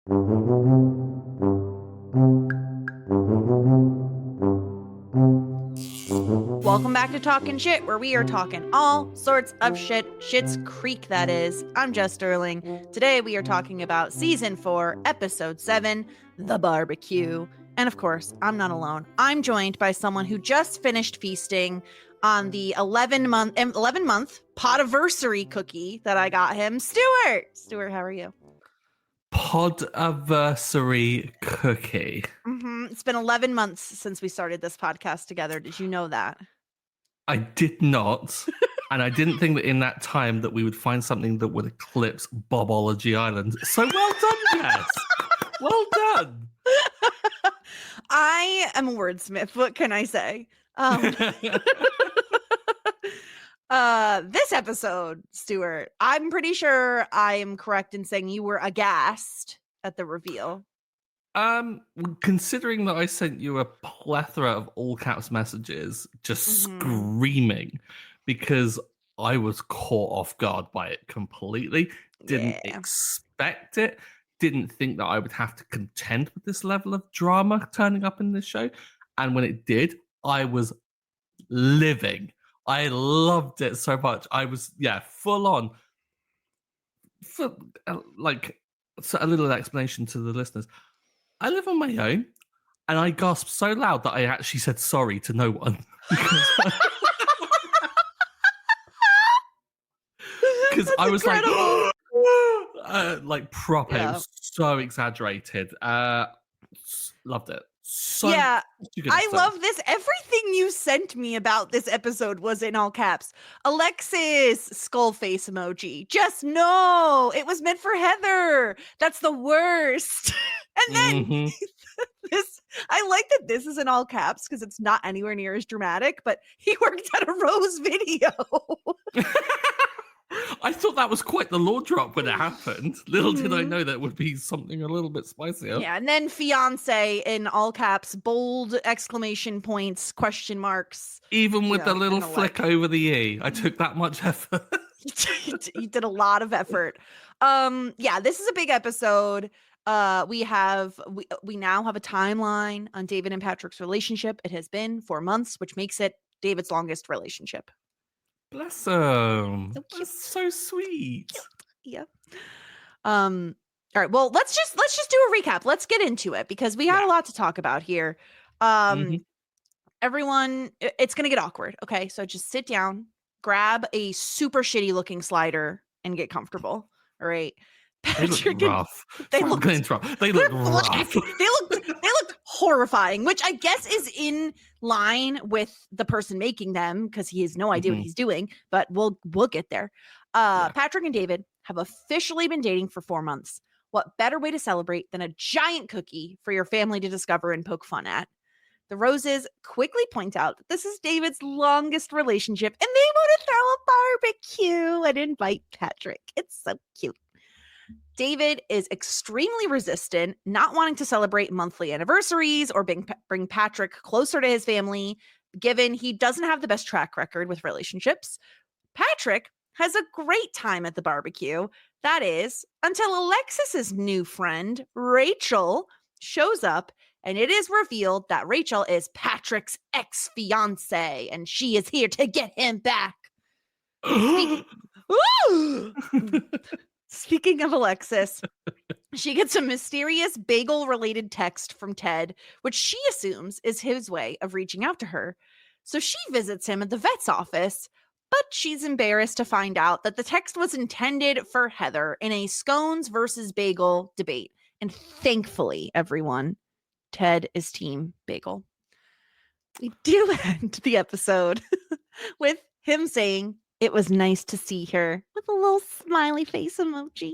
Welcome back to Talkin' Shit, where we are talking all sorts of shit. Schitt's Creek, that is. I'm Jess Sterling. Today we are talking about Season 4, Episode 7, The Barbecue. And of course, I'm not alone. I'm joined by someone who just finished feasting on the 11-month podiversary cookie that I got him. Stuart! Stuart, how are you? Podiversary cookie. It's been 11 months since we started this podcast together. Did you know that? I did not. And I didn't think that in that time that we would find something that would eclipse Bobology Island. So well done, Jess. Well done. I am a wordsmith. What can I say? This episode, Stuart, I'm pretty sure I am correct in saying you were aghast at the reveal. Considering that I sent you a plethora of all caps messages just screaming because I was caught off guard by it completely, didn't expect it, didn't think that I would have to contend with this level of drama turning up in this show. And when it did, I was living. I loved it so much. I was, full on. For, so a little explanation to the listeners. I live on my own, and I gasped so loud that I actually said sorry to no one. Because I was incredible. Like proper. Yeah. It was so exaggerated. Loved it. I love this. Everything you sent me about this episode was in all caps. Alexis, skull face emoji. Just no, it was meant for Heather. That's the worst. And then this, I like that this is in all caps because it's not anywhere near as dramatic, but he worked at a Rose Video. I thought that was quite the law drop when it happened. Little did I know that would be something a little bit spicier. Yeah, and then fiance in all caps, bold exclamation points, question marks. Even with the little flick over the E. I took that much effort. You did a lot of effort. This is a big episode. We now have a timeline on David and Patrick's relationship. It has been 4 months, which makes it David's longest relationship. Bless him. That's so sweet. Yeah. All right. Well, let's just do a recap. Let's get into it because we had a lot to talk about here. Everyone, it's gonna get awkward. Okay, so just sit down, grab a super shitty looking slider, and get comfortable. All right. Patrick, they look rough. They look rough. They look horrifying, which I guess is in line with the person making them because he has no idea what he's doing. But we'll get there. Patrick and David have officially been dating for 4 months. What better way to celebrate than a giant cookie for your family to discover and poke fun at? The Roses quickly point out that this is David's longest relationship, and they want to throw a barbecue and invite Patrick. It's so cute. David is extremely resistant, not wanting to celebrate monthly anniversaries or bring Patrick closer to his family, given he doesn't have the best track record with relationships. Patrick has a great time at the barbecue. That is, until Alexis's new friend, Rachel, shows up, and it is revealed that Rachel is Patrick's ex-fiance, and she is here to get him back. Speaking of Alexis, she gets a mysterious bagel-related text from Ted, which she assumes is his way of reaching out to her. So she visits him at the vet's office, but she's embarrassed to find out that the text was intended for Heather in a scones versus bagel debate. And thankfully, everyone, Ted is team bagel. We do end the episode with him saying, "It was nice to see her," with a little smiley face emoji.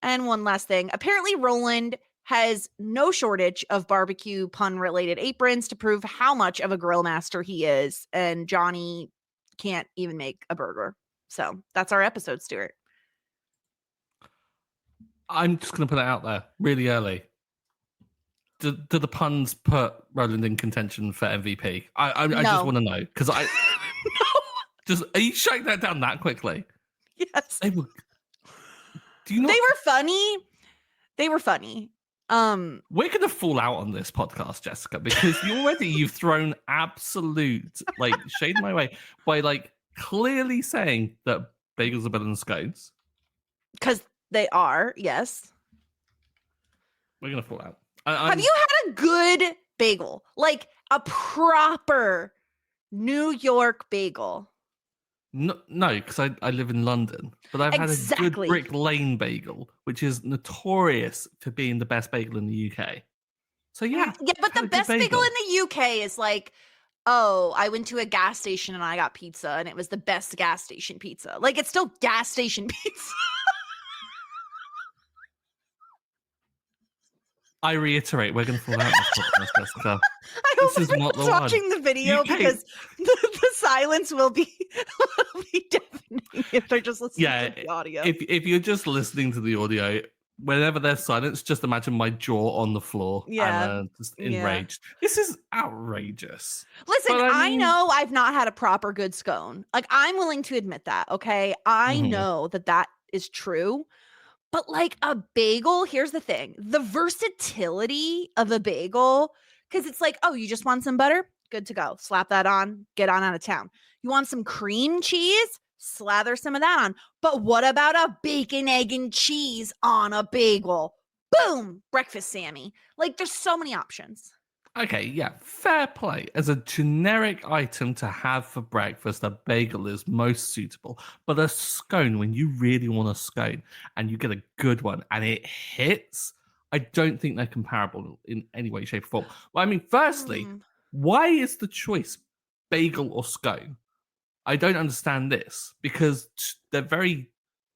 And one last thing. Apparently, Roland has no shortage of barbecue pun-related aprons to prove how much of a grill master he is. And Johnny can't even make a burger. So that's our episode, Stuart. I'm just going to put it out there really early. Do the puns put Roland in contention for MVP? I just want to know because I just are you shutting that down that quickly? Yes. They were. Do you know? They were funny. They were funny. We're gonna fall out on this podcast, Jessica, because you've thrown absolute like shade my way by like clearly saying that bagels are better than scones. Because they are, yes. We're gonna fall out. Have you had a good bagel? Like a proper New York bagel? No, because I live in London, but I've had a good Brick Lane bagel, which is notorious for being the best bagel in the UK. So yeah, but the best bagel in the UK is like, oh, I went to a gas station and I got pizza, and it was the best gas station pizza. Like, it's still gas station pizza. I reiterate, we're going to fall out this podcast, Jessica. I hope everyone's watching the video because the silence will be deafening if they're just listening to the audio. If you're just listening to the audio, whenever there's silence, just imagine my jaw on the floor and just enraged. This is outrageous. Listen, I know I've not had a proper good scone. Like, I'm willing to admit that, okay? I know that is true. But like a bagel, here's the thing. The versatility of a bagel, because it's like, oh, you just want some butter? Good to go. Slap that on, get on out of town. You want some cream cheese? Slather some of that on. But what about a bacon, egg, and cheese on a bagel? Boom! Breakfast Sammy. Like, there's so many options. Okay, yeah, fair play. As a generic item to have for breakfast, a bagel is most suitable. But a scone, when you really want a scone and you get a good one and it hits, I don't think they're comparable in any way, shape, or form. Well, I mean, firstly, why is the choice bagel or scone? I don't understand this because they're very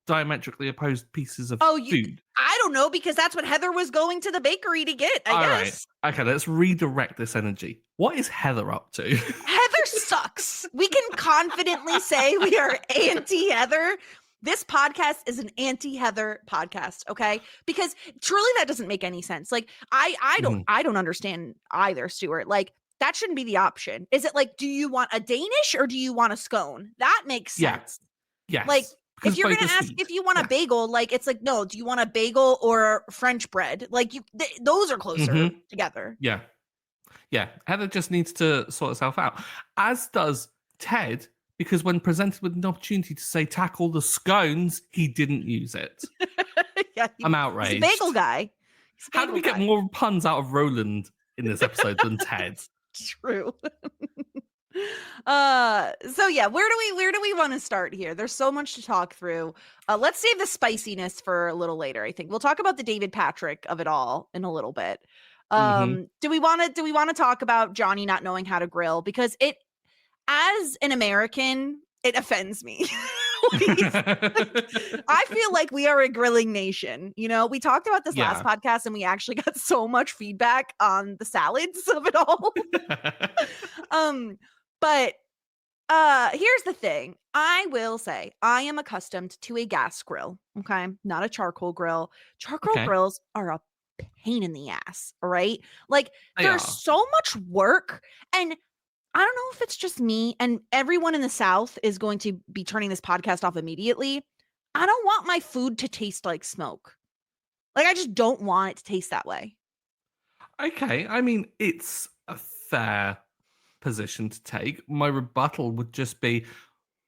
diametrically opposed pieces of food. I don't know, because that's what Heather was going to the bakery to get, I guess. Right. Okay, let's redirect this energy. What is Heather up to? Heather sucks. We can confidently say we are anti-Heather. This podcast is an anti-Heather podcast, okay? Because truly that doesn't make any sense. Like, I don't understand either, Stuart. Like, that shouldn't be the option. Is it like, do you want a Danish or do you want a scone? That makes sense. Yes. Like, if you're going to ask if you want a bagel, like, it's like, no, do you want a bagel or French bread? Like, those are closer together. Yeah. Heather just needs to sort herself out, as does Ted, because when presented with an opportunity to say tackle the scones, he didn't use it. I'm outraged. He's a bagel guy. How do we get more puns out of Roland in this episode than Ted? True. So yeah, where do we want to start here? There's so much to talk through. Let's save the spiciness for a little later. I think we'll talk about the David Patrick of it all in a little bit. Do we want to talk about Johnny not knowing how to grill? Because as an American, it offends me. I feel like we are a grilling nation. You know, we talked about this last podcast and we actually got so much feedback on the salads of it all. But here's the thing. I will say I am accustomed to a gas grill, okay? Not a charcoal grill. Charcoal grills are a pain in the ass, all right? Like, there's so much work, and I don't know if it's just me, and everyone in the South is going to be turning this podcast off immediately. I don't want my food to taste like smoke. Like, I just don't want it to taste that way. Okay, I mean, it's a fair position to take. My rebuttal would just be,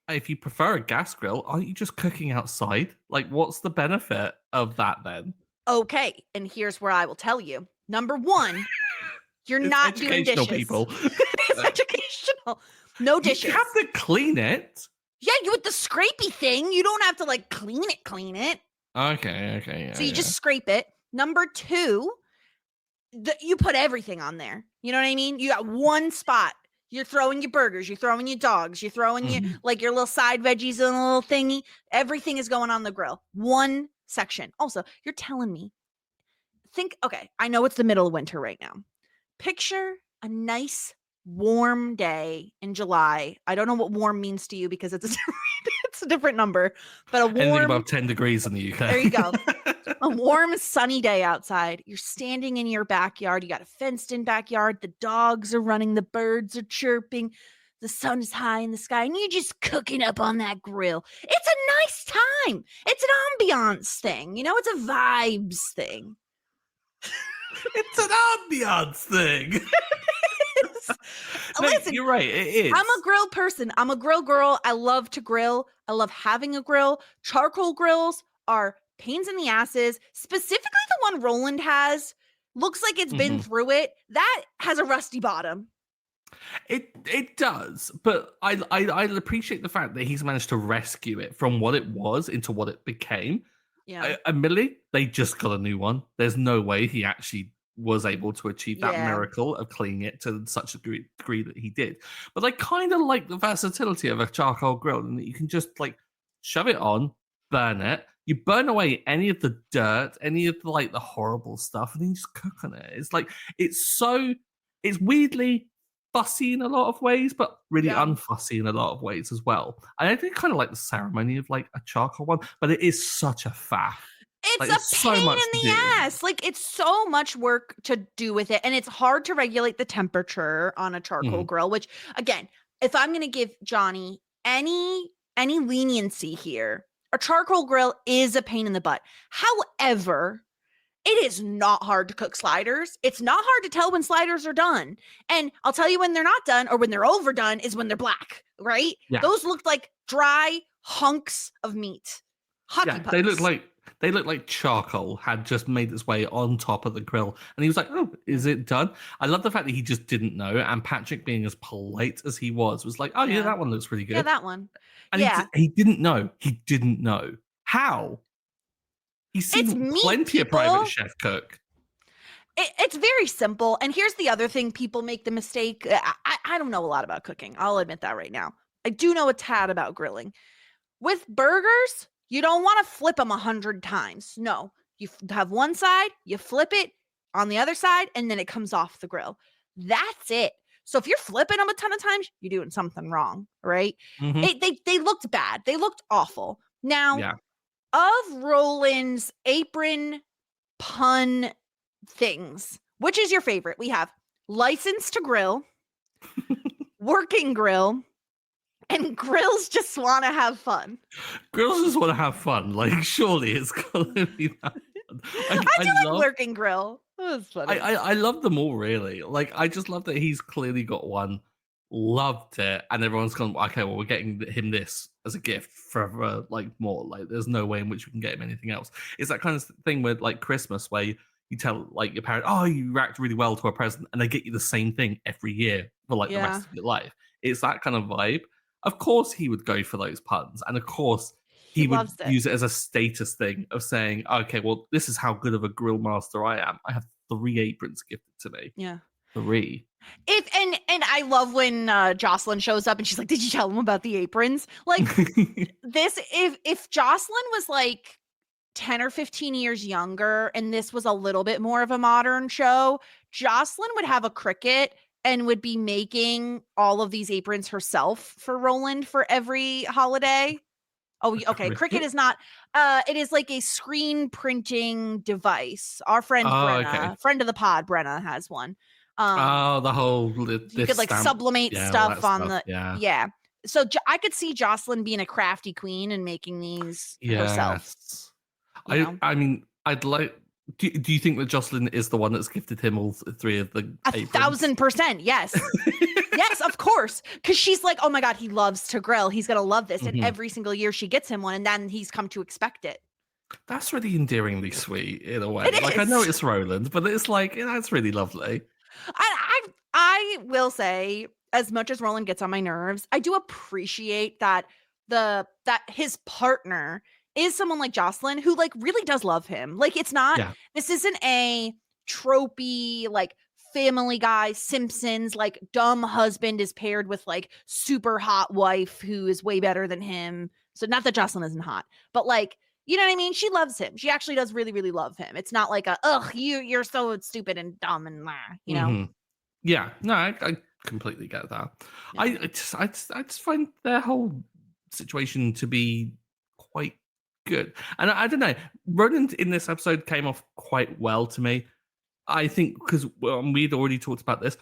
if you prefer a gas grill, aren't you just cooking outside? Like, what's the benefit of that then? Okay, and here's where I will tell you. Number one, you're not doing dishes. People. It's educational. No dishes. You have to clean it. Yeah, you with the scrapey thing. You don't have to like clean it. Okay. Yeah, so you just scrape it. Number two, you put everything on there. You know what I mean? You got one spot. You're throwing your burgers. You're throwing your dogs. You're throwing your little side veggies in a little thingy. Everything is going on the grill. One section. Also, you're telling me. Okay, I know it's the middle of winter right now. Picture a nice warm day in July. I don't know what warm means to you because it's a different number, but a warm, anything above 10 degrees in the UK. There you go. A warm, sunny day outside. You're standing in your backyard. You got a fenced in backyard. The dogs are running. The birds are chirping. the sun is high in the sky, and you're just cooking up on that grill. It's a nice time. It's an ambiance thing. It's a vibes thing. It's an ambiance thing. Listen, you're right. It is. I'm a grill person. I'm a grill girl. I love to grill. I love having a grill. Charcoal grills are pains in the asses. Specifically, the one Roland has looks like it's been through it. That has a rusty bottom. It does, but I appreciate the fact that he's managed to rescue it from what it was into what it became. Yeah. Admittedly, they just got a new one. There's no way he actually was able to achieve that miracle of cleaning it to such a degree that he did. But I kind of like the versatility of a charcoal grill, and that you can just like shove it on, burn it. You burn away any of the dirt, any of the horrible stuff, and then you just cook on it. It's like it's weirdly fussy in a lot of ways, but really unfussy in a lot of ways as well. And I do kind of like the ceremony of like a charcoal one, but it is such a faff. It's a pain in the ass. Like, it's so much work to do with it, and it's hard to regulate the temperature on a charcoal grill, which, again, if I'm going to give Johnny any leniency here, a charcoal grill is a pain in the butt. However, it is not hard to cook sliders. It's not hard to tell when sliders are done. And I'll tell you when they're not done or when they're overdone is when they're black, right? Yeah. Those look like dry hunks of meat. Hockey pucks. They look like charcoal had just made its way on top of the grill. And he was like, oh, is it done? I love the fact that he just didn't know. And Patrick, being as polite as he was like, oh, yeah, that one looks really good. Yeah, that one. And he didn't know. He didn't know. How? He's seen plenty of private chef cook. It's very simple. And here's the other thing people make the mistake. I don't know a lot about cooking. I'll admit that right now. I do know a tad about grilling. With burgers, you don't want to flip them 100 times. No, you have one side, you flip it on the other side, and then it comes off the grill. That's it. So if you're flipping them a ton of times, you're doing something wrong, right? They looked bad. They looked awful. Now, of Roland's apron pun things, which is your favorite? We have license to grill, working grill, and grills just want to have fun. Grills just want to have fun. Like, surely it's going to be that fun. I do like working grill. That was funny. I love them all, really. Like, I just love that he's clearly got one, loved it, and everyone's gone, okay, well, we're getting him this as a gift forever, like, more. Like, there's no way in which we can get him anything else. It's that kind of thing with, like, Christmas, where you tell, like, your parent, oh, you react really well to a present, and they get you the same thing every year for, like, the rest of your life. It's that kind of vibe. Of course he would go for those puns. And of course he would use it as a status thing of saying, okay, well, this is how good of a grill master I am. I have 3 aprons gifted to me. Yeah. 3. And I love when Jocelyn shows up and she's like, did you tell him about the aprons? Like this, if Jocelyn was like 10 or 15 years younger and this was a little bit more of a modern show, Jocelyn would have a Cricut and would be making all of these aprons herself for Roland for every holiday. Oh, okay. Cricut is not, it is like a screen printing device. Our friend Brenna, friend of the pod, Brenna has one. The whole, you could like sublimate stuff on the, So I could see Jocelyn being a crafty queen and making these herself. I mean, I'd like, do you think that Jocelyn is the one that's gifted him all 3 of the aprons? 1,000%, yes. Yes, of course. Because she's like, oh my God, he loves to grill. He's going to love this. And every single year she gets him one, and then he's come to expect it. That's really endearingly sweet in a way. Like, I know it's Roland, but it's like, that's really lovely. I will say, as much as Roland gets on my nerves, I do appreciate that that his partner is someone like Jocelyn who like really does love him. Like, it's not, this isn't a tropey, like Family Guy, Simpsons, like dumb husband is paired with like super hot wife who is way better than him. So not that Jocelyn isn't hot, but like, you know what I mean? She loves him. She actually does really, really love him. It's not like you're so stupid and dumb and you know? Yeah, no, I completely get that. Yeah. I just find their whole situation to be quite good. And I don't know, Roland in this episode came off quite well to me. I think because we'd already talked about this.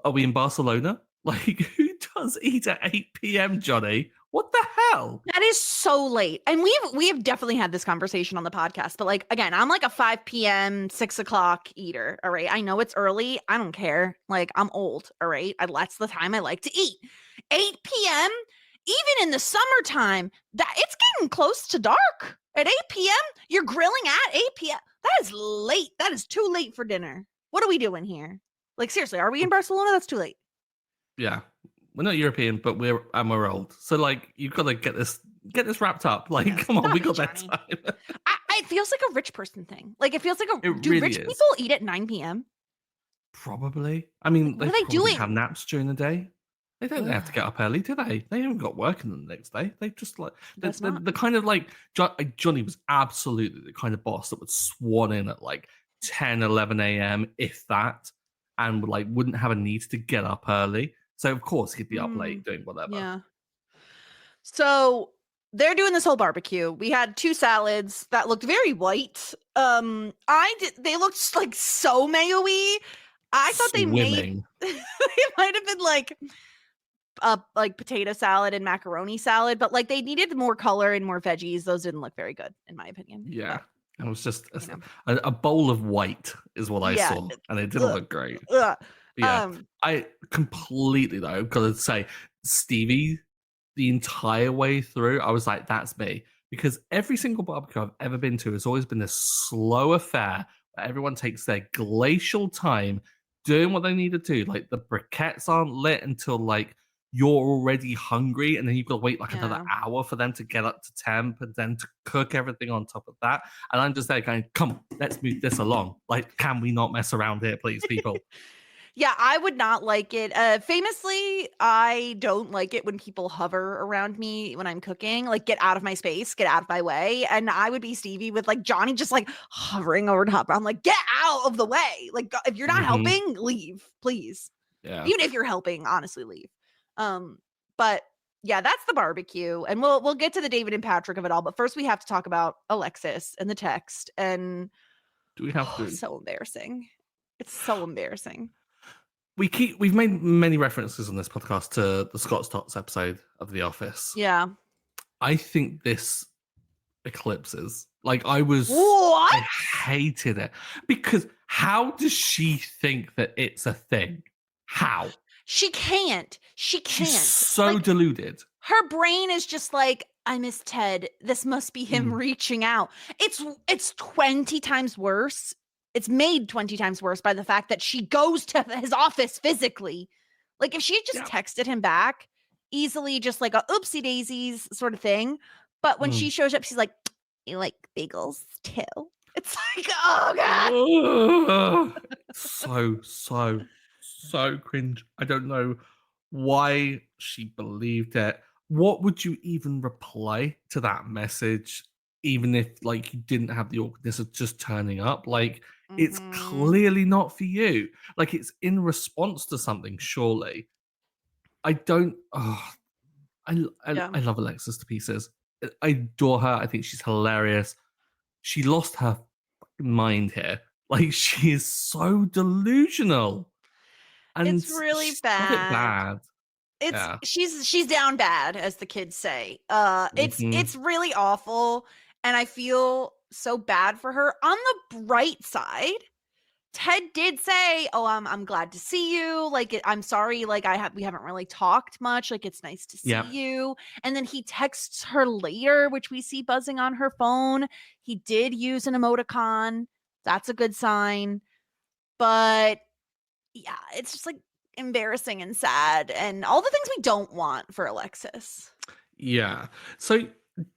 Are we in Barcelona? Like, who does eat at 8 p.m., Johnny. What the hell? That is so late. And we've definitely had this conversation on the podcast, but like, again, I'm like a 5 p.m., 6 o'clock eater. All right. I know it's early. I don't care. Like, I'm old. All right. That's the time I like to eat. 8 p.m., even in the summertime, that it's getting close to dark. At 8 p.m., you're grilling at 8 p.m. That is late. That is too late for dinner. What are we doing here? Like, seriously, are we in Barcelona? That's too late. Yeah. We're not European, but we're old. So like you've got to get this wrapped up. Like, yes. Come on, we got that time. It feels like a rich person thing. Like it feels like do really rich is. people eat at 9 p.m.? Probably. I mean, what are they doing? Have naps during the day. They don't have to get up early, do they? They haven't got work in the next day. They just like the kind of like Johnny was absolutely the kind of boss that would swan in at like 10, 11 a.m. if that, and like wouldn't have a need to get up early. So of course he'd be up late doing whatever. Yeah. So they're doing this whole barbecue. We had 2 salads that looked very white. They looked like so mayo-y. I thought they might have been like potato salad and macaroni salad, but like they needed more color and more veggies. Those didn't look very good, in my opinion. Yeah. It was just a bowl of white is what I saw, and it didn't look great. Yeah, I completely though gotta say, Stevie, the entire way through, I was like, that's me, because every single barbecue I've ever been to has always been this slow affair where everyone takes their glacial time doing what they need to do. Like the briquettes aren't lit until like you're already hungry, and then you've got to wait like another hour for them to get up to temp and then to cook everything on top of that. And I'm just there going, come on, let's move this along. Like, can we not mess around here, please, people? Yeah, I would not like it. Famously, I don't like it when people hover around me when I'm cooking. Like, get out of my space, get out of my way. And I would be Stevie with like Johnny just like hovering over top. I'm like, get out of the way. Like, if you're not helping, leave, please. Yeah. Even if you're helping, honestly, leave. But yeah, that's the barbecue, and we'll get to the David and Patrick of it all. But first, we have to talk about Alexis and the text. And do we have to? It's so embarrassing. It's so embarrassing. We've made many references on this podcast to the Scott Stotts episode of The Office. Yeah. I think this eclipses. Like I hated it, because how does she think that it's a thing? How? She can't. She's so deluded. Her brain is just like, I miss Ted. This must be him reaching out. It's 20 times worse. It's made 20 times worse by the fact that she goes to his office physically. Like if she had just texted him back easily, just like a oopsie daisies sort of thing. But when she shows up, she's like, you like bagels too? It's like, oh God. So cringe. I don't know why she believed it. What would you even reply to that message, even if like you didn't have the awkwardness of just turning up? Like it's clearly not for you. Like it's in response to something, surely. I don't. I love Alexis to pieces. I adore her. I think she's hilarious. She lost her mind here. Like she is so delusional. And it's really bad. She's down bad, as the kids say. It's really awful, and I feel so bad for her. On the bright side, Ted did say, "Oh, I'm glad to see you. Like, I'm sorry. Like, we haven't really talked much. Like, it's nice to see you." And then he texts her later, which we see buzzing on her phone. He did use an emoticon. That's a good sign. But yeah, it's just like embarrassing and sad, and all the things we don't want for Alexis. Yeah. So,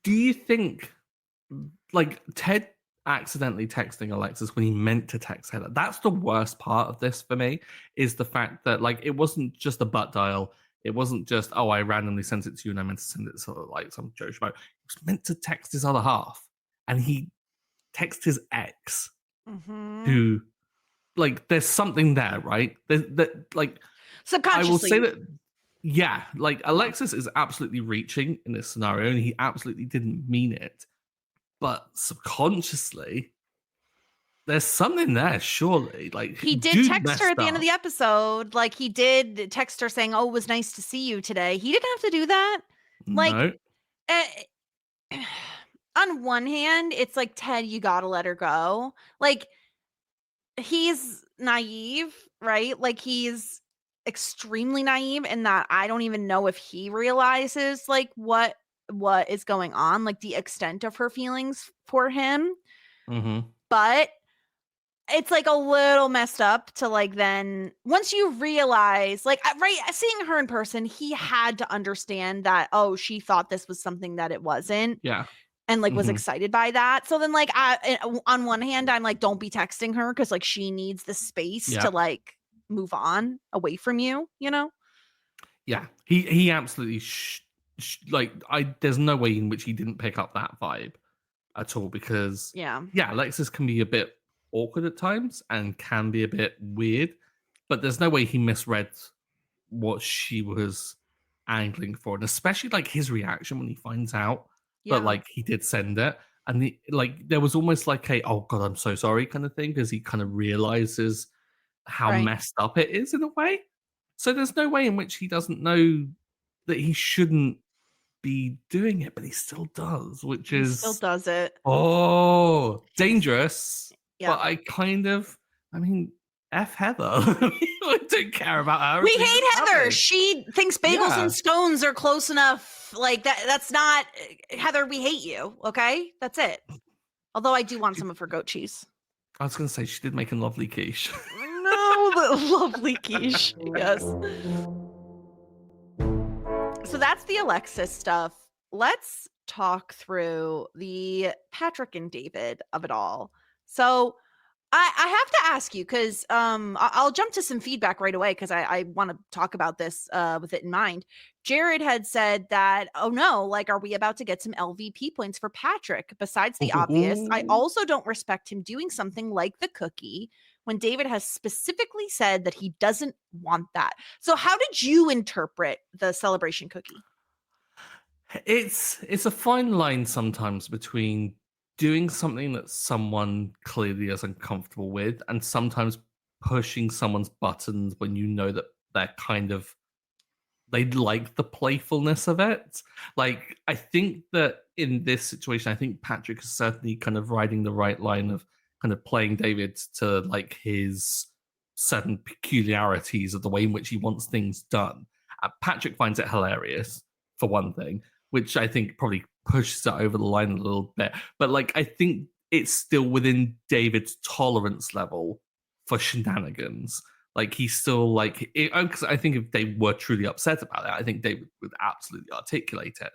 do you think, like, Ted accidentally texting Alexis when he meant to text her? That's the worst part of this for me, is the fact that like it wasn't just a butt dial. It wasn't just, oh, I randomly sent it to you and I meant to send it sort of like some Joe Schmo. He was meant to text his other half, and he texted his ex, who, like, there's something there, right? That like subconsciously. I will say that, yeah, like Alexis is absolutely reaching in this scenario, and he absolutely didn't mean it. But subconsciously, there's something there, surely. Like, He did dude text her messed at the end of up. the episode. Like, he did text her saying, "Oh, it was nice to see you today." He didn't have to do that. Like, No. on one hand, it's like, Ted, you gotta let her go. Like, he's naive, right? Like, he's extremely naive in that I don't even know if he realizes like what is going on, like the extent of her feelings for him. Mm-hmm. But it's like a little messed up to like, then once you realize, like, right, seeing her in person, he had to understand that, oh, she thought this was something that it wasn't. Yeah. And like was Mm-hmm. excited by that. So then like on one hand, I'm like, don't be texting her because like she needs the space to like move on away from you, you know? Yeah. He absolutely like, there's no way in which he didn't pick up that vibe at all, because Yeah. Alexis can be a bit awkward at times and can be a bit weird, but there's no way he misread what she was angling for, and especially like his reaction when he finds out that like he did send it, and like there was almost like a "oh god, I'm so sorry" kind of thing, because he kind of realizes how messed up it is in a way. So there's no way in which he doesn't know that he shouldn't be doing it, but he still does, which He still is does it. dangerous. Yeah. But I mean, F Heather. I don't care about her. We hate Heather. She thinks bagels and scones are close enough. Like that's not Heather, we hate you. Okay? That's it. Although I do want some of her goat cheese. I was going to say she did make a lovely quiche. No, the lovely quiche. Yes. So that's the Alexis stuff. Let's talk through the Patrick and David of it all. So I have to ask you, because I'll jump to some feedback right away, because I want to talk about this with it in mind. Jared had said that, oh no, like, are we about to get some LVP points for Patrick? Besides the obvious, I also don't respect him doing something like the cookie when David has specifically said that he doesn't want that. So how did you interpret the celebration cookie? It's a fine line sometimes between doing something that someone clearly is uncomfortable with, and sometimes pushing someone's buttons when you know that they're kind of, they like the playfulness of it. Like, I think that in this situation, I think Patrick is certainly kind of riding the right line of kind of playing David to like his certain peculiarities of the way in which he wants things done. Patrick finds it hilarious, for one thing, which I think probably pushes it over the line a little bit. But like, I think it's still within David's tolerance level for shenanigans. Like, he's still like, because I think if they were truly upset about it, I think David would absolutely articulate it.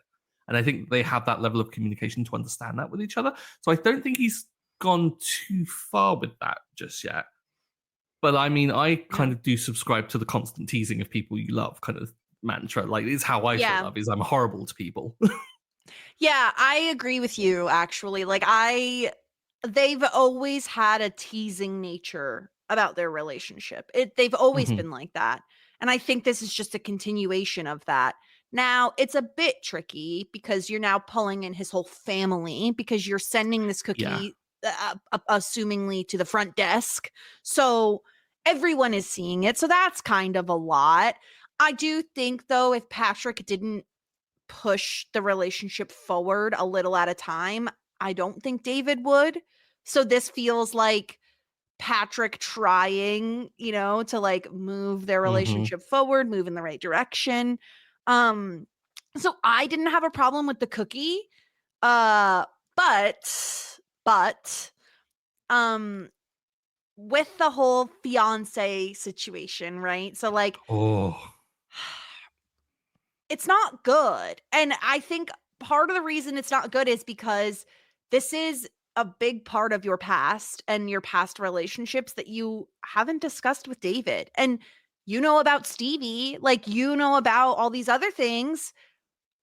And I think they have that level of communication to understand that with each other. So I don't think he's gone too far with that just yet. But I mean, I kind of do subscribe to the constant teasing of people you love kind of mantra. Like, it's how I show love, is I'm horrible to people. Yeah, I agree with you, actually. Like, they've always had a teasing nature about their relationship. They've always been like that. And I think this is just a continuation of that. Now, it's a bit tricky because you're now pulling in his whole family, because you're sending this cookie assumingly to the front desk. So everyone is seeing it. So that's kind of a lot. I do think, though, if Patrick didn't push the relationship forward a little at a time, I don't think David would. So this feels like Patrick trying, to like move their relationship forward, move in the right direction. So I didn't have a problem with the cookie. But with the whole fiance situation, right? So like, it's not good. And I think part of the reason it's not good is because this is a big part of your past and your past relationships that you haven't discussed with David. And you know about Stevie, like, you know about all these other things.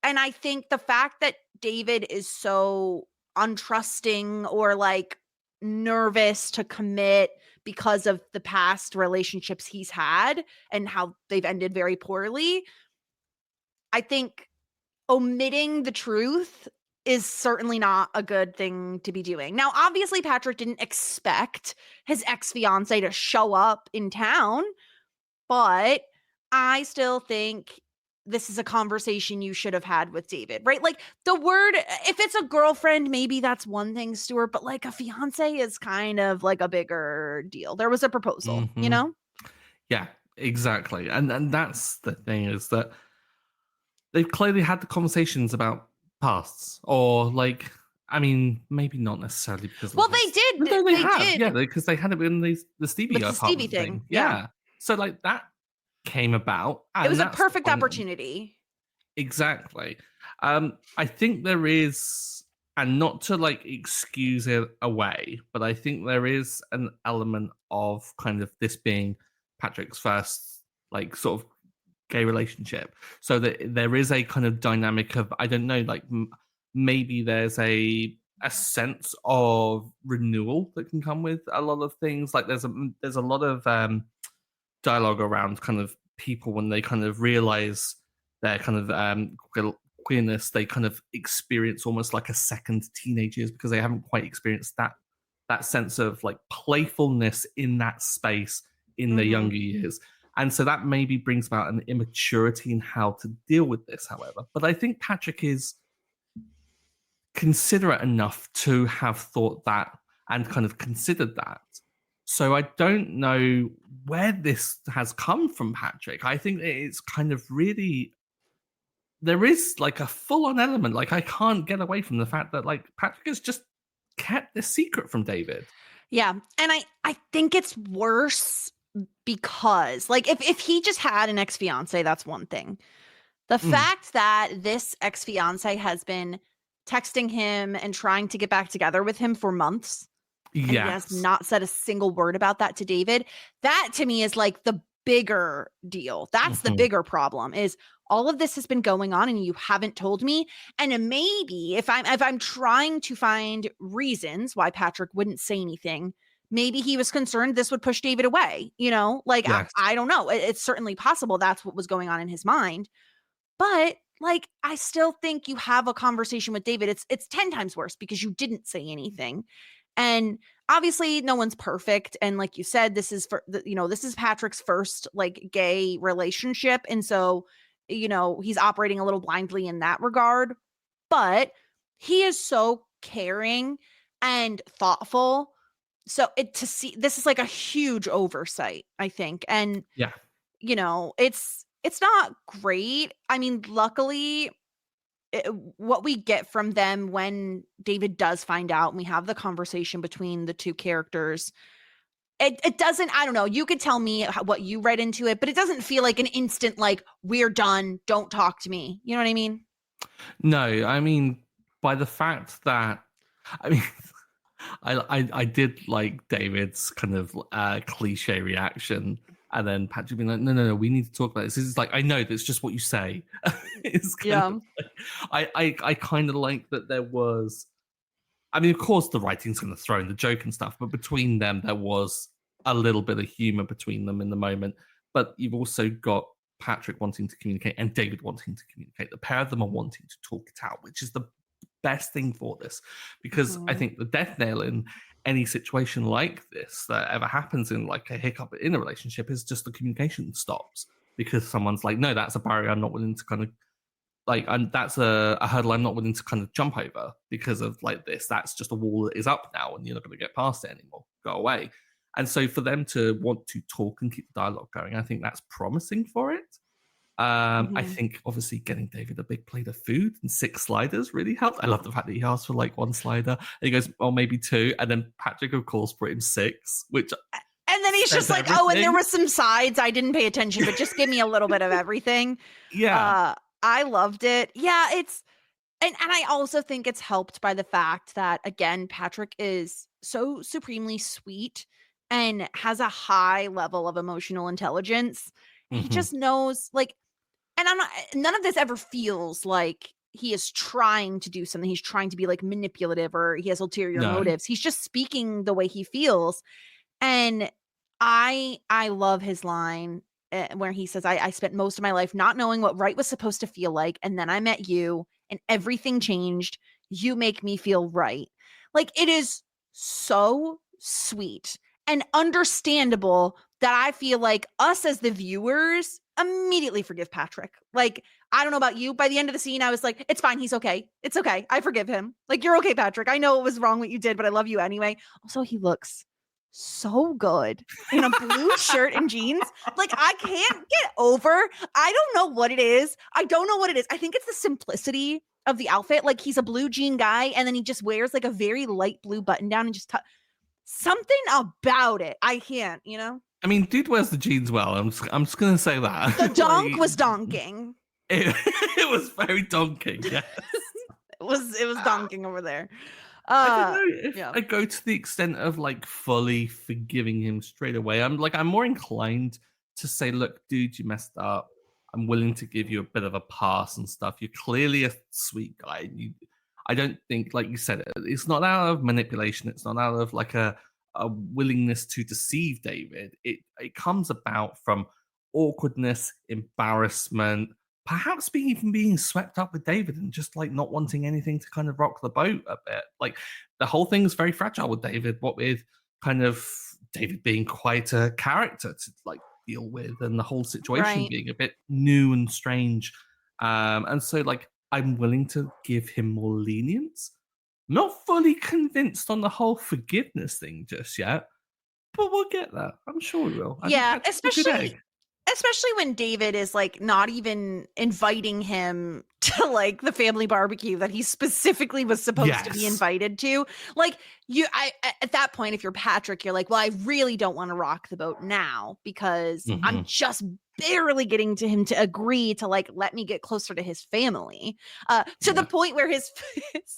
And I think the fact that David is so untrusting or like nervous to commit because of the past relationships he's had and how they've ended very poorly, I think omitting the truth is certainly not a good thing to be doing. Now, obviously, Patrick didn't expect his ex-fiance to show up in town, but I still think this is a conversation you should have had with David, right? Like the word, if it's a girlfriend, maybe that's one thing, Stuart, but like a fiance is kind of like a bigger deal. There was a proposal, you know? Yeah, exactly. And that's the thing, is that they've clearly had the conversations about pasts, or like, I mean, maybe not necessarily because of Well, this. they did. No, they have, did. yeah, because they had it in the Stevie With the Stevie apartment thing, thing. yeah. So like that came about, It was and a that's the perfect point. opportunity. Exactly. I think there is, and not to like excuse it away, but I think there is an element of kind of this being Patrick's first like sort of gay relationship, so that there is a kind of dynamic of, I don't know, like maybe there's a sense of renewal that can come with a lot of things. Like there's a lot of dialogue around kind of people when they kind of realize their kind of queerness, they kind of experience almost like a second teenagers, because they haven't quite experienced that sense of like playfulness in that space in their younger years. And so that maybe brings about an immaturity in how to deal with this, however. But I think Patrick is considerate enough to have thought that and kind of considered that. So I don't know where this has come from, Patrick. I think it's kind of really, there is like a full-on element. Like I can't get away from the fact that like Patrick has just kept this secret from David. Yeah. And I think it's worse because like if he just had an ex-fiance, that's one thing. The fact that this ex-fiance has been texting him and trying to get back together with him for months, and he has not said a single word about that to David, that to me is like the bigger deal. That's the bigger problem, is all of this has been going on and you haven't told me. And maybe if I'm trying to find reasons why Patrick wouldn't say anything, maybe he was concerned this would push David away, you know? Like, Yes. I don't know. It's certainly possible that's what was going on in his mind. But like, I still think you have a conversation with David. It's 10 times worse because you didn't say anything. And obviously no one's perfect. And like you said, this is this is Patrick's first like gay relationship. And so, he's operating a little blindly in that regard, but he is so caring and thoughtful. So to see this is like a huge oversight, I think. And Yeah. It's not great. I mean, luckily, what we get from them when David does find out and we have the conversation between the two characters, it doesn't, I don't know, you could tell me what you read into it, but it doesn't feel like an instant, like, we're done, don't talk to me. You know what I mean? No, I mean, by the fact that, I mean, I did like David's kind of cliche reaction, and then Patrick being like, no, we need to talk about this. This is like, I know that's just what you say. It's kind of like, I kind of like that there was, I mean, of course the writing's going to throw in the joke and stuff, but between them there was a little bit of humor between them in the moment. But you've also got Patrick wanting to communicate and David wanting to communicate. The pair of them are wanting to talk it out, which is the best thing for this, because I think the death nail in any situation like this that ever happens in like a hiccup in a relationship is just the communication stops, because someone's like, no, that's a barrier I'm not willing to kind of like, that's a hurdle I'm not willing to kind of jump over because of like this. That's just a wall that is up now and you're not going to get past it anymore. Go away. And so for them to want to talk and keep the dialogue going, I think that's promising for it. I think obviously getting David a big plate of food and 6 sliders really helped. I love the fact that he asked for like 1 slider and he goes, oh, maybe 2. And then Patrick, of course, brought him 6, which. And then he's just like, everything. Oh, and there were some sides. I didn't pay attention, but just give me a little bit of everything. Yeah. I loved it. Yeah, it's, and I also think it's helped by the fact that, again, Patrick is so supremely sweet and has a high level of emotional intelligence. He just knows, like, and none of this ever feels like he is trying to do something. He's trying to be like manipulative or he has ulterior motives. He's just speaking the way he feels. And I love his line where he says, I spent most of my life not knowing what right was supposed to feel like. And then I met you and everything changed. you make me feel right. Like, it is so sweet and understandable that I feel like us as the viewers immediately forgive Patrick. Like, I don't know about you. By the end of the scene, I was like, it's fine. He's okay. It's okay. I forgive him. Like, you're okay, Patrick. I know it was wrong what you did, but I love you anyway. Also, he looks so good in a blue shirt and jeans. Like, I can't get over. I don't know what it is. I think it's the simplicity of the outfit. Like, he's a blue jean guy, and then he just wears like a very light blue button down and just something about it. I can't, I mean, dude wears the jeans well. I'm just gonna say that. The donk was donking. It was very donking, yes. It was donking over there. I don't know if I go to the extent of like fully forgiving him straight away. I'm more inclined to say, look, dude, you messed up. I'm willing to give you a bit of a pass and stuff. You're clearly a sweet guy. I don't think, like you said, it's not out of manipulation. It's not out of like a willingness to deceive David. It comes about from awkwardness, embarrassment, perhaps being swept up with David and just like not wanting anything to kind of rock the boat a bit. Like, the whole thing is very fragile with David, what with kind of David being quite a character to like deal with, and the whole situation being a bit new and strange. And so like, I'm willing to give him more lenience. Not fully convinced on the whole forgiveness thing just yet, but we'll get there. I'm sure we will. Especially when David is like not even inviting him to like the family barbecue that he specifically was supposed to be invited to. Like, at that point, if you're Patrick, you're like, well, I really don't want to rock the boat now because I'm just barely getting to him to agree to like let me get closer to his family, to the point where his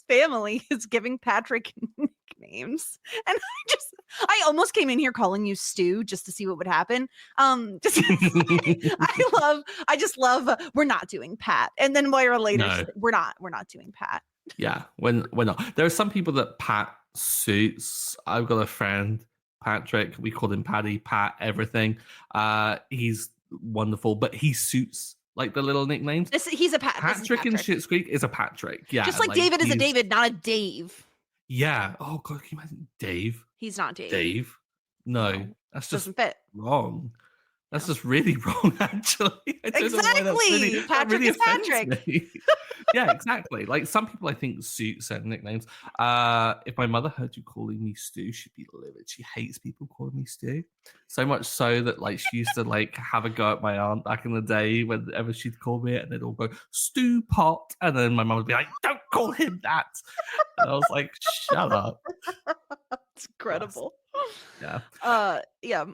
family is giving Patrick nicknames, and I almost came in here calling you Stu just to see what would happen. I just love we're not doing Pat, and then Moira later said, we're not doing Pat. Yeah, we're not. There are some people that Pat suits. I've got a friend, Patrick. We call him Paddy, Pat, everything. He's wonderful, but he suits like the little nicknames. He's a Patrick in Schitt's Creek is a Patrick. Yeah, just like David is a David, not a Dave. Yeah. Oh God, can you imagine Dave? He's not Dave. Dave? No, that's just doesn't fit. Wrong. That's just really wrong, actually. Exactly. Patrick is Patrick. Yeah, exactly. Like, some people, I think, suit certain nicknames. If my mother heard you calling me Stu, she'd be livid. She hates people calling me Stu. So much so that, like, she used to, like, have a go at my aunt back in the day whenever she'd call me it, and they'd all go, Stu Pot. And then my mum would be like, don't call him that. And I was like, shut up. It's incredible. Yeah. Yeah.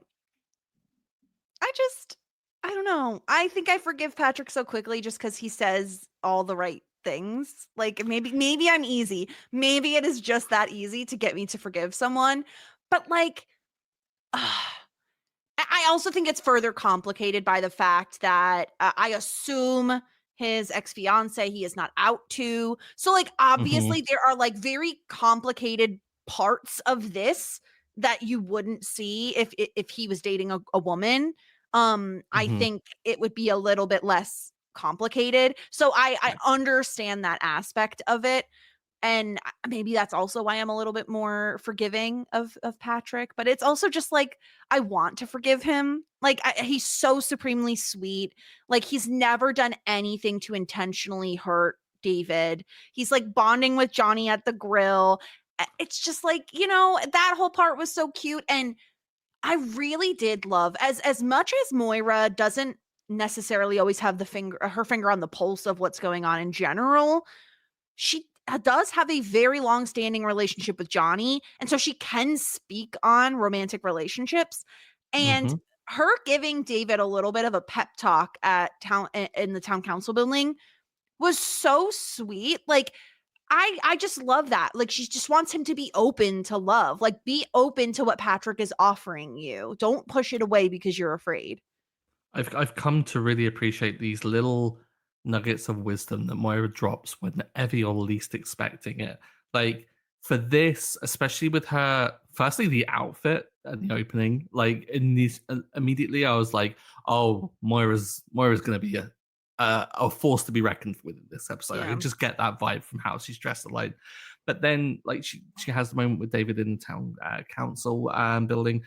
I don't know. I think I forgive Patrick so quickly just because he says all the right things. Like, maybe I'm easy. Maybe it is just that easy to get me to forgive someone. But like, I also think it's further complicated by the fact that I assume his ex-fiance he is not out to. So like, obviously there are like very complicated parts of this that you wouldn't see if he was dating a woman. I think it would be a little bit less complicated. So I understand that aspect of it. And maybe that's also why I'm a little bit more forgiving of Patrick. But it's also just like, I want to forgive him. Like, he's so supremely sweet. Like, he's never done anything to intentionally hurt David. He's like bonding with Johnny at the grill. It's just like, that whole part was so cute. And I really did love, as much as Moira doesn't necessarily always have her finger on the pulse of what's going on in general, she does have a very long-standing relationship with Johnny, and so she can speak on romantic relationships. And her giving David a little bit of a pep talk in the town council building was so sweet. Like, I just love that. Like, she just wants him to be open to love. Like, be open to what Patrick is offering you. Don't push it away because you're afraid. I've come to really appreciate these little nuggets of wisdom that Moira drops whenever you're least expecting it. Like, for this, especially with her, firstly, the outfit and the opening, like, in these, immediately I was like, oh, Moira's going to be a force to be reckoned with in this episode. I Yeah. can just get that vibe from how she's dressed alone. But then, like, she has the moment with David in the town council building,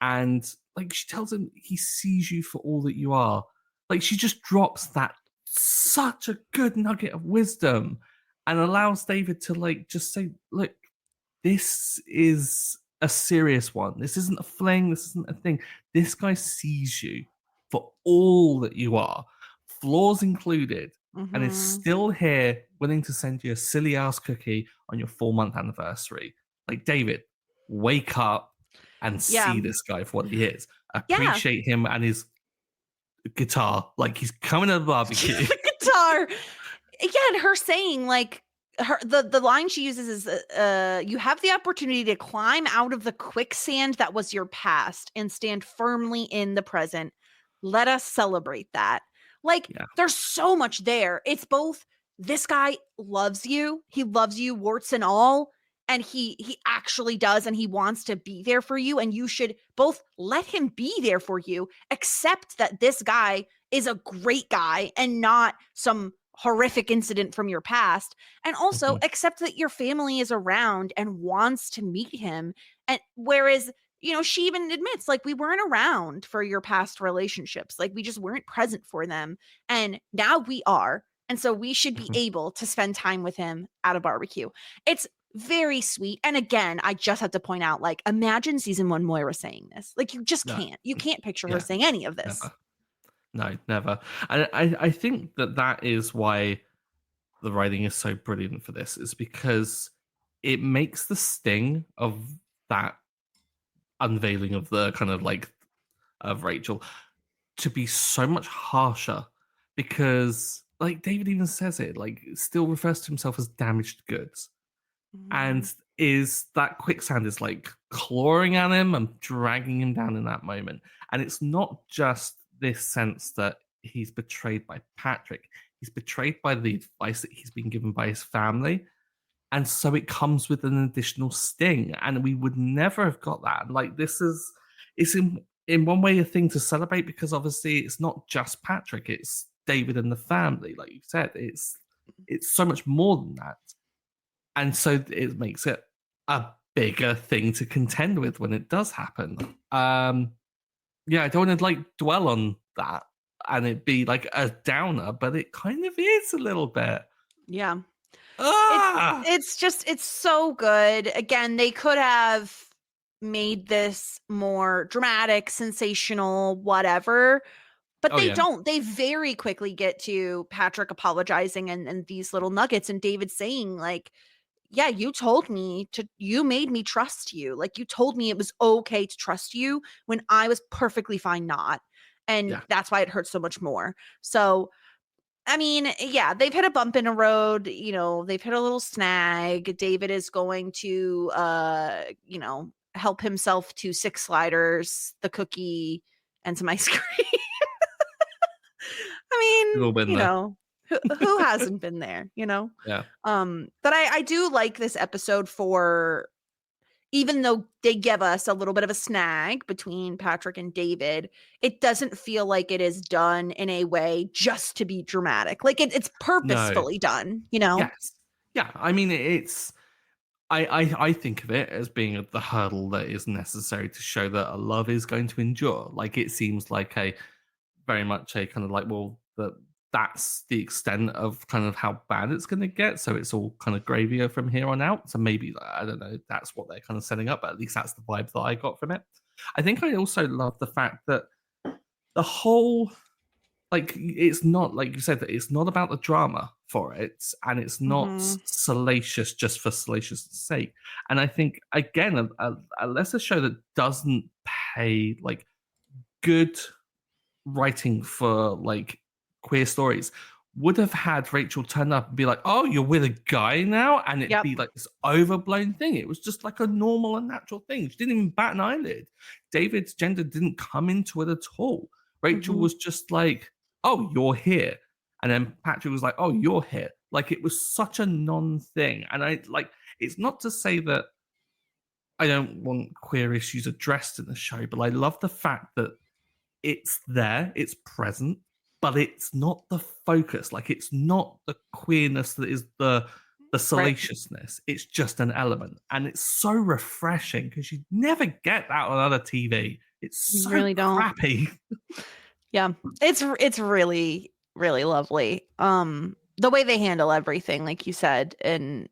and like she tells him he sees you for all that you are. Like, she just drops that such a good nugget of wisdom and allows David to like just say, look, this is a serious one. This isn't a fling. This isn't a thing. This guy sees you for all that you are, flaws included, and is still here willing to send you a silly ass cookie on your 4-month anniversary. Like, David, wake up and see this guy for what he is. Appreciate him and his guitar. Like, he's coming to the barbecue. Guitar. Again, her saying, like, the line she uses is you have the opportunity to climb out of the quicksand that was your past and stand firmly in the present. Let us celebrate that. Like, there's so much there. It's both, this guy loves you. He loves you, warts and all. And he actually does, and he wants to be there for you. And you should both let him be there for you, accept that this guy is a great guy and not some horrific incident from your past, and also accept that your family is around and wants to meet him. And whereas, you know, she even admits, like, we weren't around for your past relationships, like, we just weren't present for them, and now we are, and so we should be able to spend time with him at a barbecue. It's very sweet. And again, I just have to point out, like, imagine season 1 Moira saying this. Like, you just can't. You can't picture her saying any of this. Never. No, never. And I think that is why the writing is so brilliant for this, is because it makes the sting of that unveiling of the kind of like of Rachel to be so much harsher, because like David even says it, like, still refers to himself as damaged goods. And is that quicksand is like clawing at him and dragging him down in that moment. And it's not just this sense that he's betrayed by Patrick. He's betrayed by the advice that he's been given by his family. And so it comes with an additional sting. And we would never have got that. Like, it's in one way a thing to celebrate, because obviously it's not just Patrick, it's David and the family. Like you said, it's so much more than that. And so it makes it a bigger thing to contend with when it does happen. I don't want to like dwell on that and it be like a downer, but it kind of is a little bit. Yeah. It's so good. Again, they could have made this more dramatic, sensational, whatever, but they don't. They very quickly get to Patrick apologizing and these little nuggets, and David saying, like, yeah, you made me trust you. Like, you told me it was okay to trust you when I was perfectly fine not. And that's why it hurts so much more. So, I mean, yeah, they've hit a bump in a road, you know, they've hit a little snag. David is going to, help himself to 6 sliders, the cookie, and some ice cream. I mean, you know, who hasn't been there, you know? Yeah. But I do like this episode for, even though they give us a little bit of a snag between Patrick and David, it doesn't feel like it is done in a way just to be dramatic. Like, it's purposefully done, you know? Yes. Yeah. I mean, I think of it as being the hurdle that is necessary to show that a love is going to endure. Like, it seems like very much a kind of like, well, that's the extent of kind of how bad it's going to get. So it's all kind of gravier from here on out. So maybe, I don't know, that's what they're kind of setting up, but at least that's the vibe that I got from it. I think I also love the fact that the whole, like, it's not, like you said, that it's not about the drama for it, and it's not salacious just for salacious sake. And I think, again, unless a show that doesn't pay like good writing for like queer stories would have had Rachel turn up and be like, oh, you're with a guy now, and it'd be like this overblown thing. It was just like a normal and natural thing. She didn't even bat an eyelid. David's gender didn't come into it at all. Rachel was just like, oh, you're here. And then Patrick was like, oh, you're here. Like, it was such a non-thing. And I like, it's not to say that I don't want queer issues addressed in the show, but I love the fact that it's there, it's present, but it's not the focus. Like, it's not the queerness that is the salaciousness. It's just an element, and it's so refreshing because you never get that on other TV. It's so really don't. crappy. Yeah, it's really, really lovely. The way they handle everything, like you said, and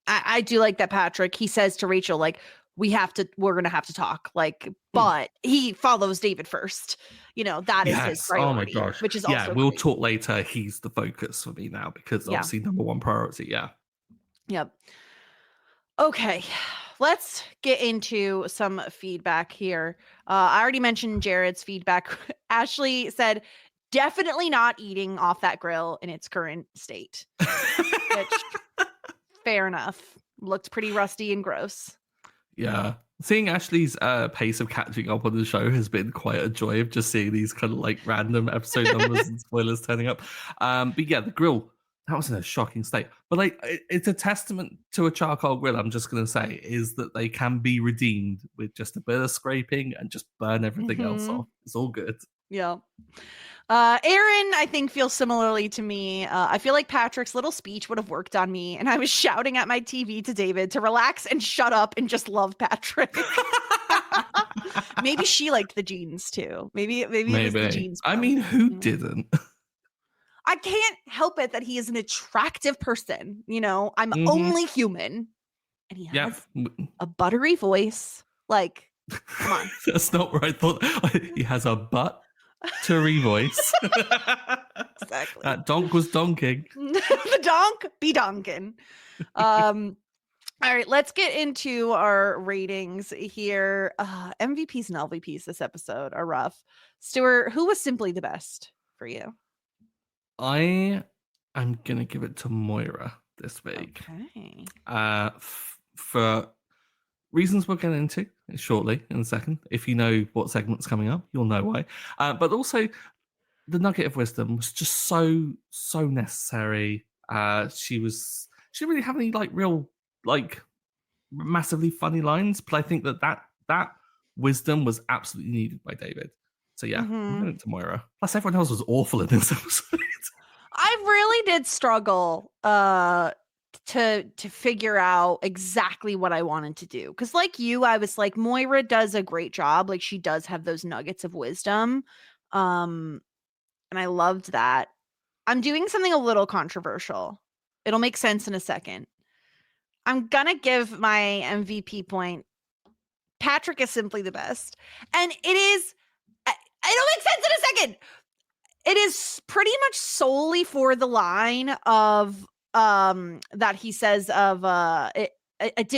I do like that Patrick, he says to Rachel, like, we're gonna have to talk, like, but he follows David first. That is his priority. Oh my gosh. Which is also we'll great. talk later. He's the focus for me now because obviously number one priority. Yeah. Yep. Okay, let's get into some feedback here. I already mentioned Jared's feedback. Ashley said, definitely not eating off that grill in its current state. Which, fair enough. Looked pretty rusty and gross. Yeah. Seeing Ashley's pace of catching up on the show has been quite a joy of just seeing these kind of like random episode numbers and spoilers turning up. But yeah, the grill, that was in a shocking state. But like, it's a testament to a charcoal grill, I'm just going to say, is that they can be redeemed with just a bit of scraping and just burn everything else off. It's all good. Yeah. Aaron, I think, feels similarly to me. I feel like Patrick's little speech would have worked on me, and I was shouting at my TV to David to relax and shut up and just love Patrick. Maybe she liked the jeans too. Maybe it was the jeans. I mean, who didn't? I can't help it that he is an attractive person. I'm only human, and he has a buttery voice. Like, come on. That's not what I thought. He has a buttery voice. Exactly. That donk was donking. The donk be donkin. All right, let's get into our ratings here. MVPs and LVPs this episode are rough. Stuart, who was simply the best for you? I am going to give it to Moira this week. Okay. For reasons we'll get into shortly in a second. If you know what segment's coming up, you'll know why. But also, the nugget of wisdom was just so necessary. She didn't really have any real massively funny lines, but I think that wisdom was absolutely needed by David. So yeah, I'm going to Moira. Plus, everyone else was awful in this episode. I really did struggle to figure out exactly what I wanted to do. Because like you, I was like, Moira does a great job. Like, she does have those nuggets of wisdom. And I loved that. I'm doing something a little controversial. It'll make sense in a second. I'm going to give my MVP point. Patrick is simply the best. And it'll make sense in a second. It is pretty much solely for the line of that he says of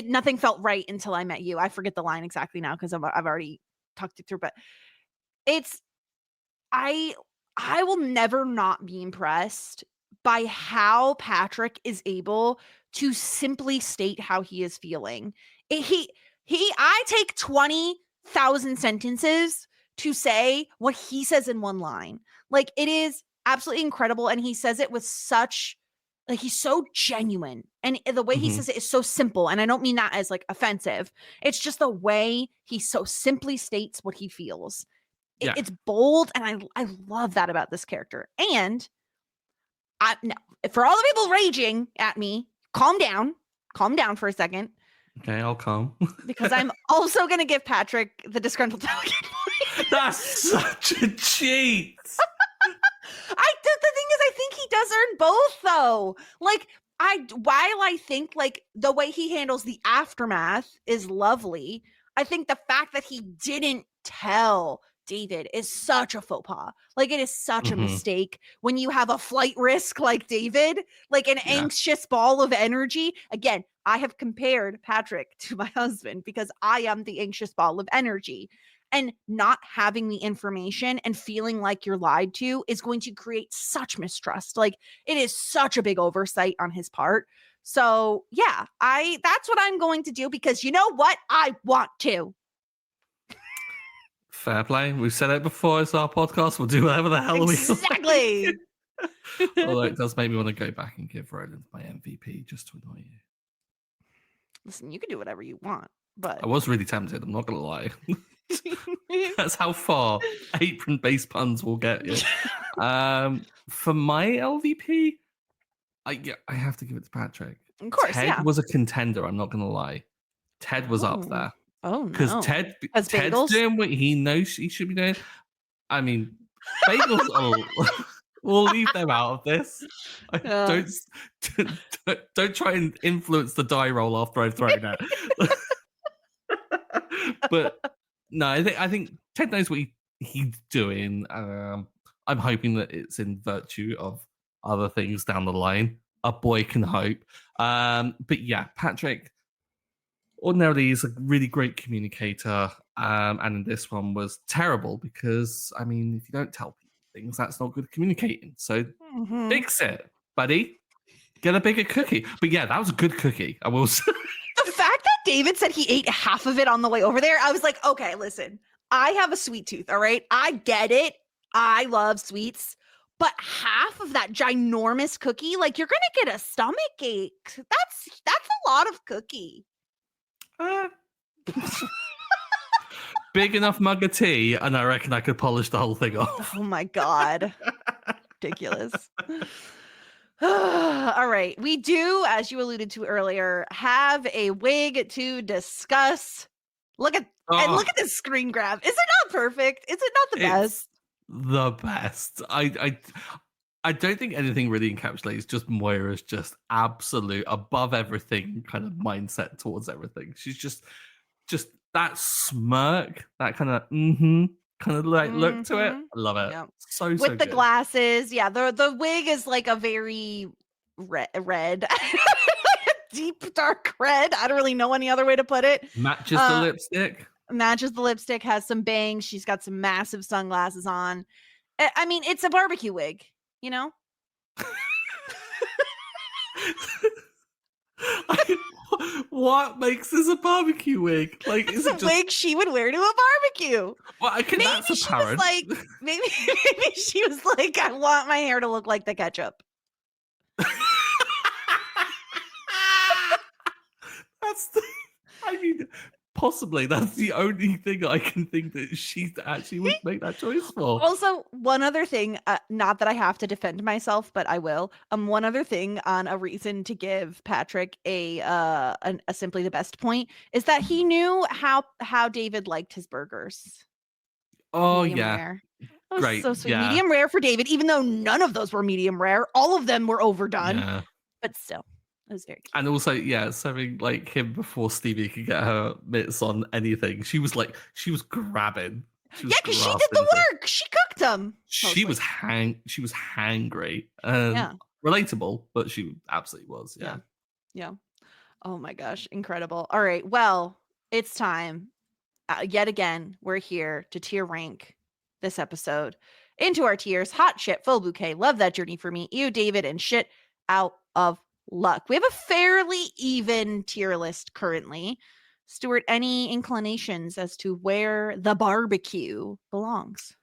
nothing felt right until I met you. I forget the line exactly now because I've already talked it through, but I will never not be impressed by how Patrick is able to simply state how he is feeling. I take 20,000 sentences to say what he says in one line. Like, it is absolutely incredible. And he says it with such, like, he's so genuine. And the way he says it is so simple. And I don't mean that as offensive. It's just the way he so simply states what he feels. It's bold. And I love that about this character. And now, for all the people raging at me, calm down for a second. Okay, I'll calm. Because I'm also going to give Patrick the disgruntled delegate. That's such a cheat. The thing is, I think he does earn both, though. While I think the way he handles the aftermath is lovely, I think the fact that he didn't tell David is such a faux pas. It is such a mistake when you have a flight risk like David, an anxious ball of energy. Again, I have compared Patrick to my husband because I am the anxious ball of energy. And not having the information and feeling like you're lied to is going to create such mistrust. It is such a big oversight on his part. So yeah, that's what I'm going to do because you know what? I want to. Fair play. We've said it before. It's our podcast. We'll do whatever the hell we want. Exactly. Although it does make me want to go back and give Roland my MVP just to annoy you. Listen, you can do whatever you want, but I was really tempted. I'm not going to lie. That's how far apron-based puns will get you. For my LVP, I have to give it to Patrick. Of course, Ted yeah. was a contender. I'm not gonna lie. Ted was up there because no. Ted's Bagels? doing what he knows he should be doing. I mean, bagels. We'll leave them out of this. Don't try and influence the die roll after I've thrown it. But no, I think Ted knows what he's doing. I'm hoping that it's in virtue of other things down the line. A boy can hope. But yeah, Patrick ordinarily is a really great communicator, and in this one was terrible because, I mean, if you don't tell people things, that's not good communicating. So fix it, buddy. Get a bigger cookie. But yeah, that was a good cookie. I will say. The fact that David said he ate half of it on the way over there, I was like, okay, listen, I have a sweet tooth, all right? I get it. I love sweets. But half of that ginormous cookie, like, you're gonna get a stomach ache. That's a lot of cookie. Big enough mug of tea, and I reckon I could polish the whole thing off. Oh my God. Ridiculous. All right. We do, as you alluded to earlier, have a wig to discuss. Look at this screen grab. Is it not perfect? Is it not the best? The best. I don't think anything really encapsulates just Moira's just absolute above everything kind of mindset towards everything. She's just that smirk, that kind of kind of like look to it. I love it. Yep. So with the good. Glasses. Yeah, the wig is like a very red. Deep dark red. I don't really know any other way to put it. Matches the lipstick. Matches the lipstick, has some bangs. She's got some massive sunglasses on. I mean, it's a barbecue wig, you know? What makes this a barbecue wig? Like, it's a wig she would wear to a barbecue. Well, that's apparent. Maybe she was like, I want my hair to look like the ketchup. Possibly that's the only thing I can think that she actually would make that choice for. Also, one other thing, not that I have to defend myself, but I will. One other thing on a reason to give Patrick a simply the best point is that he knew how David liked his burgers. Oh, medium yeah. Rare. That was great. So sweet. Yeah. Medium rare for David, even though none of those were medium rare. All of them were overdone. Yeah. But still. It was very cute. And also, yeah, serving like him before Stevie could get her mitts on anything. She was grabbing. Yeah, because she did the work. She cooked them. She was hangry. Yeah. Relatable, but she absolutely was. Yeah. Yeah. Oh my gosh, incredible. All right, well, it's time. Yet again, we're here to tier rank this episode into our tiers: hot shit, full bouquet, love that journey for me, you, David, and shit out of luck. We have a fairly even tier list currently. Stuart, any inclinations as to where the barbecue belongs?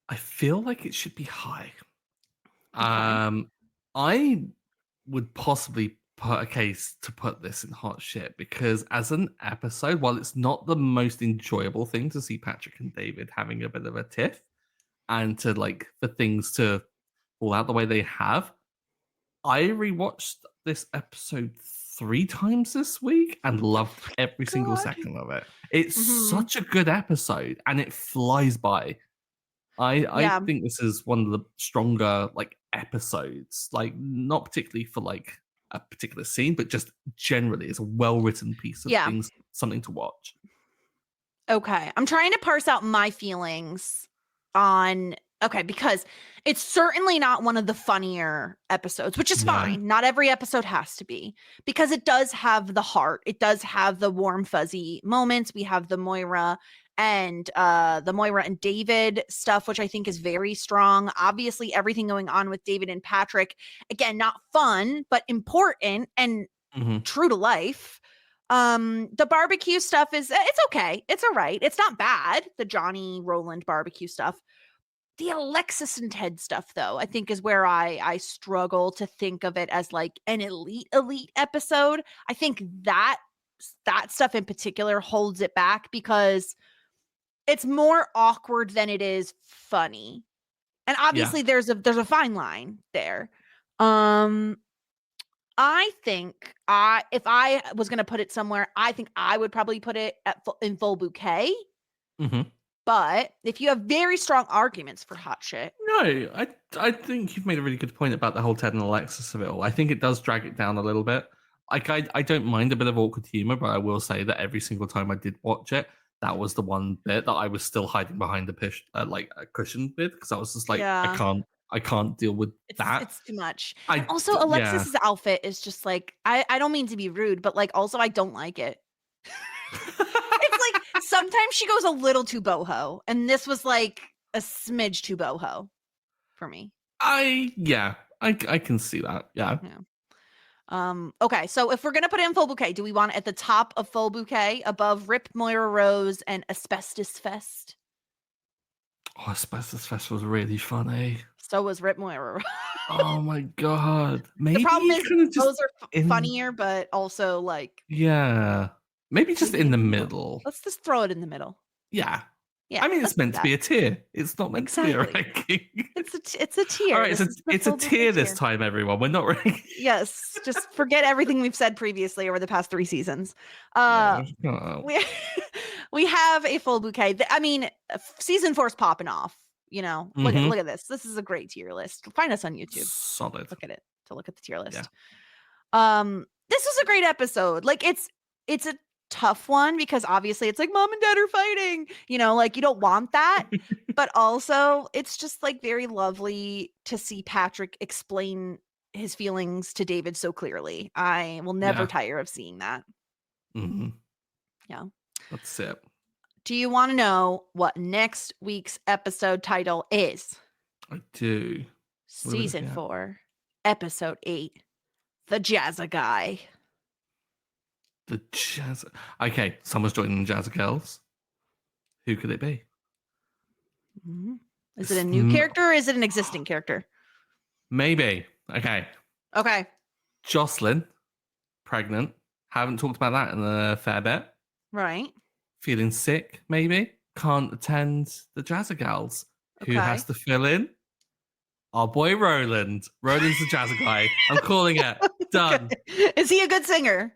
I feel like it should be high. Okay. I would possibly put a case to put this in hot shit because as an episode, while it's not the most enjoyable thing to see Patrick and David having a bit of a tiff and to like for things to fall out the way they have, I rewatched this episode 3 times this week and loved every single second of it. It's such a good episode and it flies by. I think this is one of the stronger like episodes, like not particularly for like a particular scene, but just generally it's a well-written piece of things, something to watch. Okay. I'm trying to parse out my feelings on because it's certainly not one of the funnier episodes, which is fine. Not every episode has to be, because it does have the heart. It does have the warm, fuzzy moments. We have the Moira and David stuff, which I think is very strong. Obviously, everything going on with David and Patrick, again, not fun, but important and true to life. The barbecue stuff it's okay. It's all right. It's not bad. The Johnny Roland barbecue stuff. The Alexis and Ted stuff, though, I think is where I struggle to think of it as like an elite episode. I think that stuff in particular holds it back because it's more awkward than it is funny. And obviously there's a fine line there. I think if I was going to put it somewhere, I think I would probably put it in full bouquet. Mm-hmm. But if you have very strong arguments for hot shit. No, I think you've made a really good point about the whole Ted and Alexis of it all. I think it does drag it down a little bit. Like, I don't mind a bit of awkward humor, but I will say that every single time I did watch it, that was the one bit that I was still hiding behind a cushion bit, because I was just like, I can't deal with that. It's too much. And also, Alexis's outfit is just like, I don't mean to be rude, but like, also, I don't like it. It's like sometimes she goes a little too boho, and this was like a smidge too boho for me. I can see that. Yeah. Okay, so if we're gonna put it in full bouquet, do we want it at the top of full bouquet, above Rip Moira Rose and Asbestos Fest? Oh, Asbestos Fest was really funny. So was Rip Moira Rose. Oh my god. Maybe the problem is those are funnier, but also like maybe just in the middle. Let's just throw it in the middle. Yeah. I mean, it's meant to be a tier. It's not meant to be a ranking. It's a tier. All right, it's a tier this time, everyone. We're not ranking. Yes, just forget everything we've said previously over the past 3 seasons. We have a full bouquet. I mean, season 4's popping off. You know, look at this. This is a great tier list. Find us on YouTube. Solid. Look at it to look at the tier list. Yeah. This was a great episode. Like it's a tough one because obviously it's like mom and dad are fighting, you know, like you don't want that. But also it's just like very lovely to see Patrick explain his feelings to David so clearly. I will never tire of seeing that. Mm-hmm. Yeah. That's it. Do you want to know what next week's episode title is? I do. Season 4, episode 8, The Jazza Guy. The Jazz. Okay, someone's joining the Jazz Girls. Who could it be? Mm-hmm. Is it a new character or is it an existing character? Maybe. Okay. Jocelyn, pregnant. Haven't talked about that in a fair bit. Right. Feeling sick, maybe. Can't attend the Jazz Girls. Who has to fill in? Our boy Roland. Roland's the Jazz Guy. I'm calling it. Done. Is he a good singer?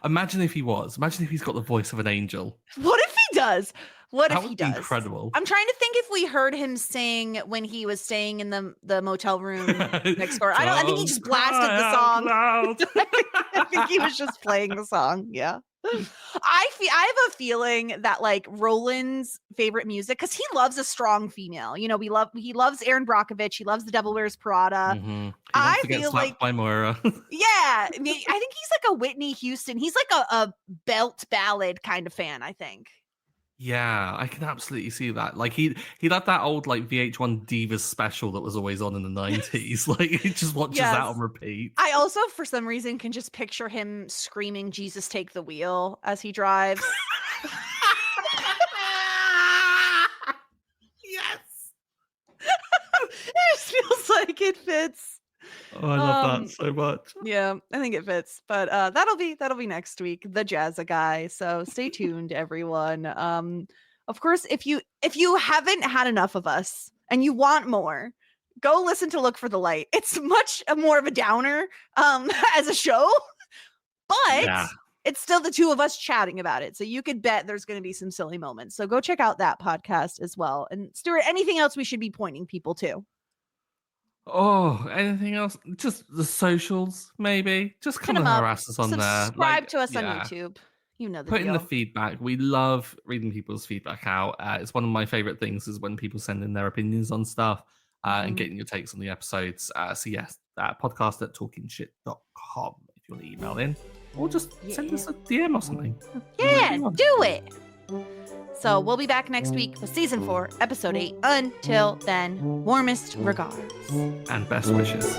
Imagine if he was. Imagine if he's got the voice of an angel. What if he does? What if he does? Incredible. I'm trying to think if we heard him sing when he was staying in the motel room next door. I think he just blasted the song. I think he was just playing the song. Yeah. I have a feeling that like Roland's favorite music, because he loves a strong female. You know, he loves Erin Brockovich. He loves The Devil Wears Prada. Mm-hmm. I feel like by Moira. Yeah, I mean, I think he's like a Whitney Houston. He's like a belt ballad kind of fan, I think. Yeah, I can absolutely see that. Like he had that old like VH1 Divas special that was always on in the 90s. Like he just watches that on repeat. I also, for some reason, can just picture him screaming "Jesus, take the wheel" as he drives. Yes. It just feels like it fits. Oh, I love that so much. Yeah, I think it fits. But that'll be next week, The Jazza Guy. So stay tuned, everyone. Of course, if you haven't had enough of us and you want more, go listen to Look for the Light. It's much more of a downer as a show, but it's still the two of us chatting about it. So you could bet there's going to be some silly moments. So go check out that podcast as well. And Stuart, anything else we should be pointing people to? Oh, anything else? Just the socials, maybe. Just come and harass us on there. Subscribe to us on YouTube. You know the Put deal. in the feedback. We love reading people's feedback out. It's one of my favorite things is when people send in their opinions on stuff and getting your takes on the episodes. So yes, podcast at talkingshit.com if you want to email in. Or just send us a DM or something. Yeah, do it. So we'll be back next week with season 4, episode 8. Until then, warmest regards. And best wishes.